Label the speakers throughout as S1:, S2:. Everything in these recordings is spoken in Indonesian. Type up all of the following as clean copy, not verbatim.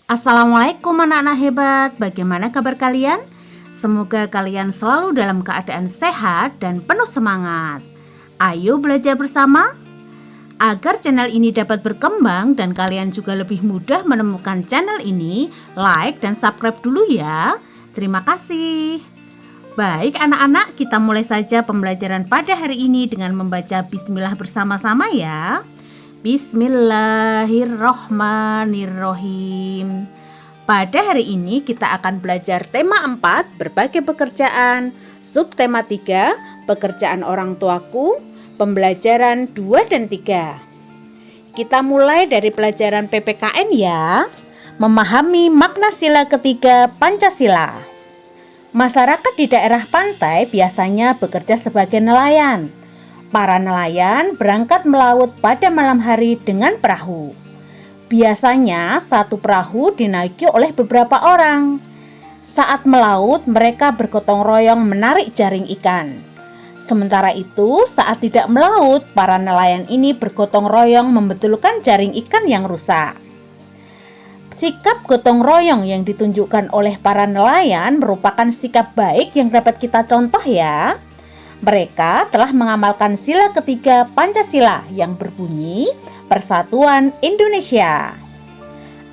S1: Assalamualaikum anak-anak hebat, bagaimana kabar kalian? Semoga kalian selalu dalam keadaan sehat dan penuh semangat. Ayo belajar bersama. Agar channel ini dapat berkembang dan kalian juga lebih mudah menemukan channel ini, like dan subscribe dulu ya. Terima kasih. Baik anak-anak, kita mulai saja pembelajaran pada hari ini dengan membaca bismillah bersama-sama ya. Bismillahirrohmanirrohim. Pada hari ini kita akan belajar tema 4, berbagai pekerjaan, subtema 3, pekerjaan orang tuaku, pembelajaran 2 dan 3. Kita mulai dari pelajaran PPKN ya. Memahami makna sila ketiga Pancasila. Masyarakat di daerah pantai biasanya bekerja sebagai nelayan. Para nelayan berangkat melaut pada malam hari dengan perahu. Biasanya satu perahu dinaiki oleh beberapa orang. Saat melaut, mereka bergotong royong menarik jaring ikan. Sementara itu, saat tidak melaut, para nelayan ini bergotong royong membetulkan jaring ikan yang rusak. Sikap gotong royong yang ditunjukkan oleh para nelayan merupakan sikap baik yang dapat kita contoh ya. Mereka telah mengamalkan sila ketiga Pancasila yang berbunyi Persatuan Indonesia.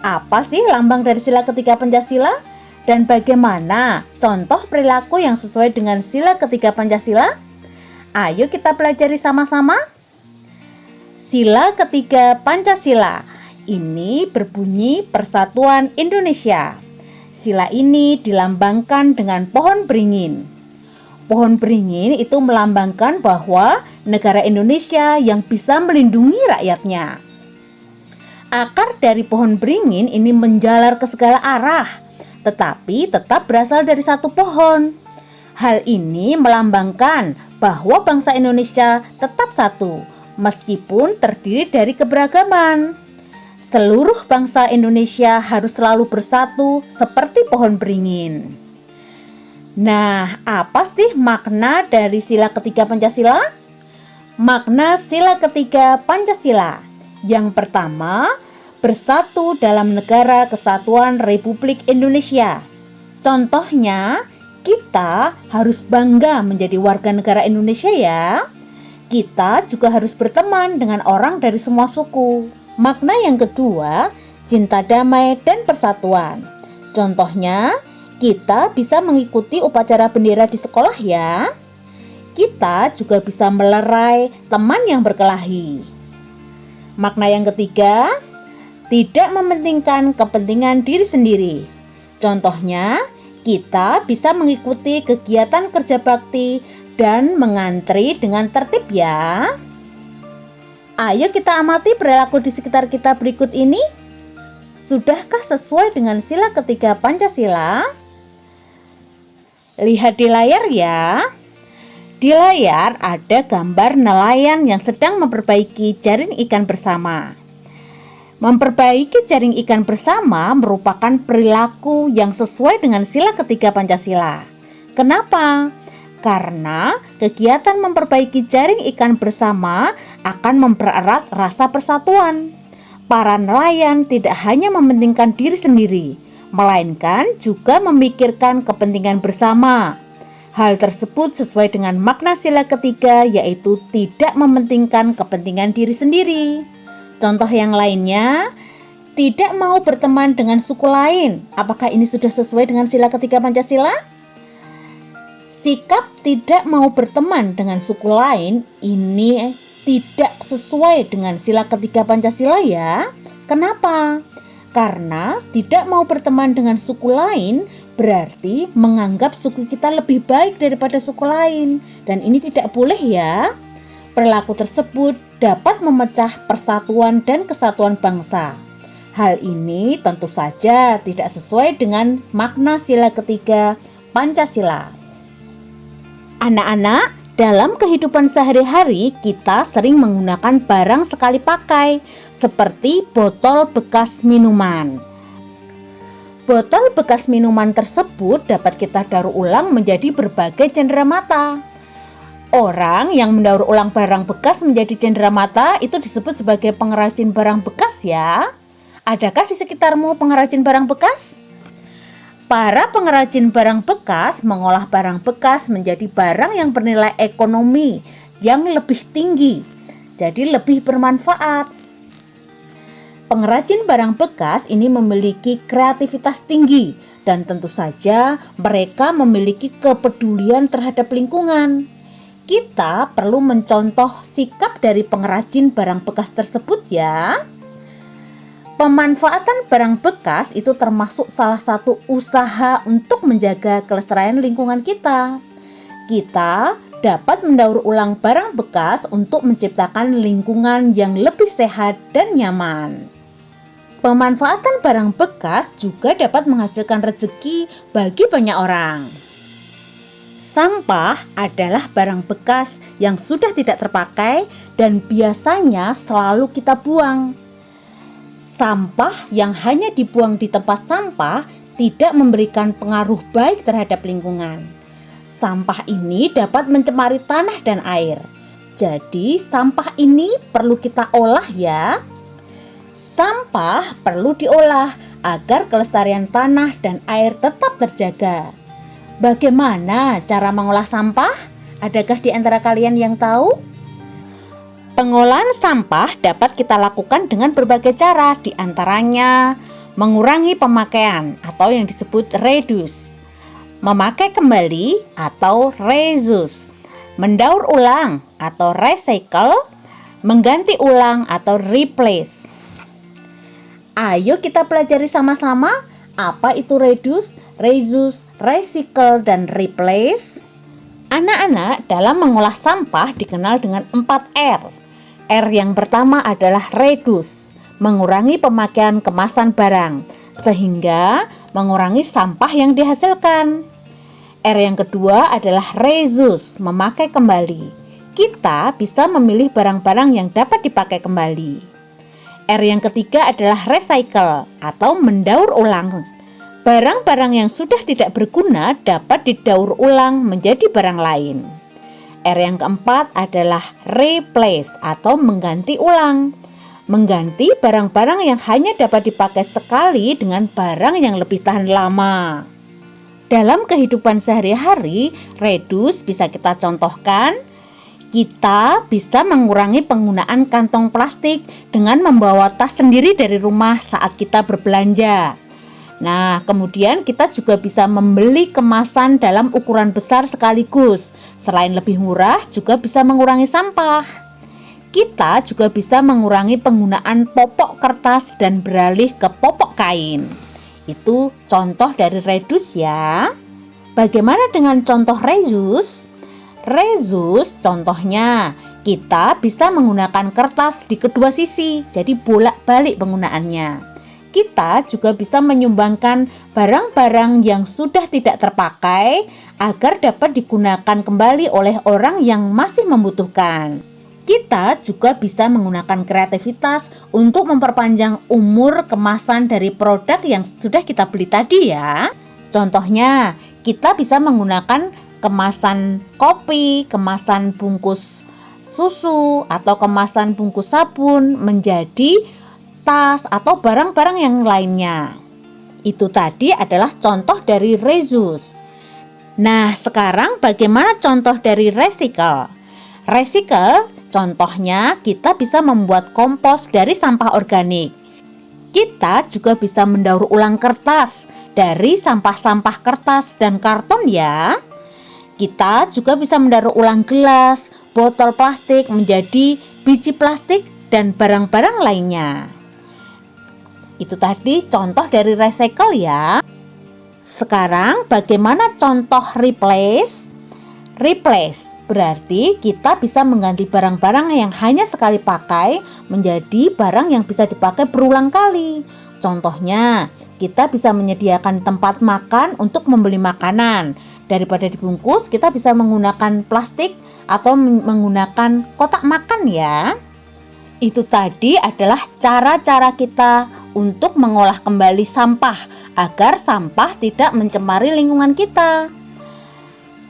S1: Apa sih lambang dari sila ketiga Pancasila? Dan bagaimana contoh perilaku yang sesuai dengan sila ketiga Pancasila? Ayo kita pelajari sama-sama. Sila ketiga Pancasila ini berbunyi Persatuan Indonesia. Sila ini dilambangkan dengan pohon beringin. Pohon beringin itu melambangkan bahwa negara Indonesia yang bisa melindungi rakyatnya. Akar dari pohon beringin ini menjalar ke segala arah, tetapi tetap berasal dari satu pohon. Hal ini melambangkan bahwa bangsa Indonesia tetap satu, meskipun terdiri dari keberagaman. Seluruh bangsa Indonesia harus selalu bersatu seperti pohon beringin. Nah, apa sih makna dari sila ketiga Pancasila? Makna sila ketiga Pancasila. Yang pertama, bersatu dalam negara kesatuan Republik Indonesia. Contohnya, kita harus bangga menjadi warga negara Indonesia ya. Kita juga harus berteman dengan orang dari semua suku. Makna yang kedua, cinta damai dan persatuan. Contohnya, kita bisa mengikuti upacara bendera di sekolah ya. Kita juga bisa melerai teman yang berkelahi. Makna yang ketiga, tidak mementingkan kepentingan diri sendiri. Contohnya, kita bisa mengikuti kegiatan kerja bakti dan mengantri dengan tertib ya. Ayo kita amati perilaku di sekitar kita berikut ini. Sudahkah sesuai dengan sila ketiga Pancasila? Lihat di layar ya. Di layar ada gambar nelayan yang sedang memperbaiki jaring ikan bersama. Memperbaiki jaring ikan bersama merupakan perilaku yang sesuai dengan sila ketiga Pancasila. Kenapa? Karena kegiatan memperbaiki jaring ikan bersama akan mempererat rasa persatuan. Para nelayan tidak hanya mementingkan diri sendiri, melainkan juga memikirkan kepentingan bersama. Hal tersebut sesuai dengan makna sila ketiga, yaitu tidak mementingkan kepentingan diri sendiri. Contoh yang lainnya, tidak mau berteman dengan suku lain. Apakah ini sudah sesuai dengan sila ketiga Pancasila? Sikap tidak mau berteman dengan suku lain ini tidak sesuai dengan sila ketiga Pancasila ya. Kenapa? Karena tidak mau berteman dengan suku lain berarti menganggap suku kita lebih baik daripada suku lain. Dan ini tidak boleh ya. Perilaku tersebut dapat memecah persatuan dan kesatuan bangsa. Hal ini tentu saja tidak sesuai dengan makna sila ketiga Pancasila. Anak-anak, dalam kehidupan sehari-hari kita sering menggunakan barang sekali pakai seperti botol bekas minuman. Botol bekas minuman tersebut dapat kita daur ulang menjadi berbagai cenderamata. Orang yang mendaur ulang barang bekas menjadi cenderamata itu disebut sebagai pengrajin barang bekas ya. Adakah di sekitarmu pengrajin barang bekas? Para pengrajin barang bekas mengolah barang bekas menjadi barang yang bernilai ekonomi yang lebih tinggi, jadi lebih bermanfaat. Pengrajin barang bekas ini memiliki kreativitas tinggi dan tentu saja mereka memiliki kepedulian terhadap lingkungan. Kita perlu mencontoh sikap dari pengrajin barang bekas tersebut ya. Pemanfaatan barang bekas itu termasuk salah satu usaha untuk menjaga kelestarian lingkungan kita. Kita dapat mendaur ulang barang bekas untuk menciptakan lingkungan yang lebih sehat dan nyaman. Pemanfaatan barang bekas juga dapat menghasilkan rezeki bagi banyak orang. Sampah adalah barang bekas yang sudah tidak terpakai dan biasanya selalu kita buang. Sampah yang hanya dibuang di tempat sampah tidak memberikan pengaruh baik terhadap lingkungan. Sampah ini dapat mencemari tanah dan air. Jadi sampah ini perlu kita olah ya. Sampah perlu diolah agar kelestarian tanah dan air tetap terjaga. Bagaimana cara mengolah sampah? Adakah di antara kalian yang tahu? Pengolahan sampah dapat kita lakukan dengan berbagai cara, di antaranya mengurangi pemakaian atau yang disebut reduce, memakai kembali atau reuse, mendaur ulang atau recycle, mengganti ulang atau replace. Ayo kita pelajari sama-sama apa itu reduce, reuse, recycle, dan replace. Anak-anak, dalam mengolah sampah dikenal dengan 4 R. R yang pertama adalah reduce, mengurangi pemakaian kemasan barang, sehingga mengurangi sampah yang dihasilkan. R yang kedua adalah reuse, memakai kembali. Kita bisa memilih barang-barang yang dapat dipakai kembali. R yang ketiga adalah recycle atau mendaur ulang. Barang-barang yang sudah tidak berguna dapat didaur ulang menjadi barang lain. R yang keempat adalah replace atau mengganti ulang. Mengganti barang-barang yang hanya dapat dipakai sekali dengan barang yang lebih tahan lama. Dalam kehidupan sehari-hari, reduce bisa kita contohkan. Kita bisa mengurangi penggunaan kantong plastik dengan membawa tas sendiri dari rumah saat kita berbelanja. Nah, kemudian kita juga bisa membeli kemasan dalam ukuran besar sekaligus. Selain lebih murah, juga bisa mengurangi sampah. Kita juga bisa mengurangi penggunaan popok kertas dan beralih ke popok kain. Itu contoh dari reduce ya. Bagaimana dengan contoh reuse? Reuse contohnya, kita bisa menggunakan kertas di kedua sisi, jadi bolak-balik penggunaannya. Kita juga bisa menyumbangkan barang-barang yang sudah tidak terpakai agar dapat digunakan kembali oleh orang yang masih membutuhkan. Kita juga bisa menggunakan kreativitas untuk memperpanjang umur kemasan dari produk yang sudah kita beli tadi ya. Contohnya, kita bisa menggunakan kemasan kopi, kemasan bungkus susu, atau kemasan bungkus sabun menjadi tas atau barang-barang yang lainnya. Itu tadi adalah contoh dari reuse. Nah, sekarang bagaimana contoh dari recycle? Recycle contohnya kita bisa membuat kompos dari sampah organik. Kita juga bisa mendaur ulang kertas dari sampah-sampah kertas dan karton ya. Kita juga bisa mendaur ulang gelas, botol plastik menjadi biji plastik dan barang-barang lainnya. Itu tadi contoh dari recycle ya. Sekarang bagaimana contoh replace? Replace berarti kita bisa mengganti barang-barang yang hanya sekali pakai menjadi barang yang bisa dipakai berulang kali. Contohnya, kita bisa menyediakan tempat makan untuk membeli makanan. Daripada dibungkus, kita bisa menggunakan plastik atau menggunakan kotak makan ya. Itu tadi adalah cara-cara kita untuk mengolah kembali sampah agar sampah tidak mencemari lingkungan kita.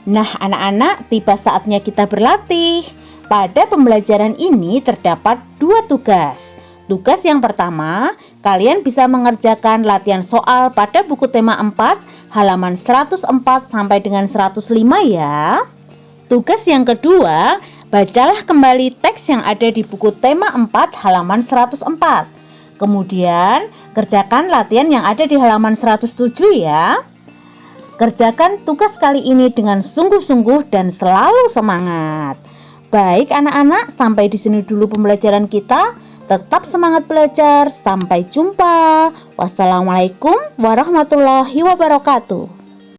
S1: Nah, anak-anak, tiba saatnya kita berlatih. Pada pembelajaran ini terdapat 2 tugas. Tugas yang pertama, kalian bisa mengerjakan latihan soal pada buku tema 4 halaman 104 sampai dengan 105 ya. Tugas yang kedua, bacalah kembali teks yang ada di buku tema 4 halaman 104. Kemudian, kerjakan latihan yang ada di halaman 107 ya. Kerjakan tugas kali ini dengan sungguh-sungguh dan selalu semangat. Baik anak-anak, sampai di sini dulu pembelajaran kita. Tetap semangat belajar. Sampai jumpa. Wassalamualaikum warahmatullahi wabarakatuh.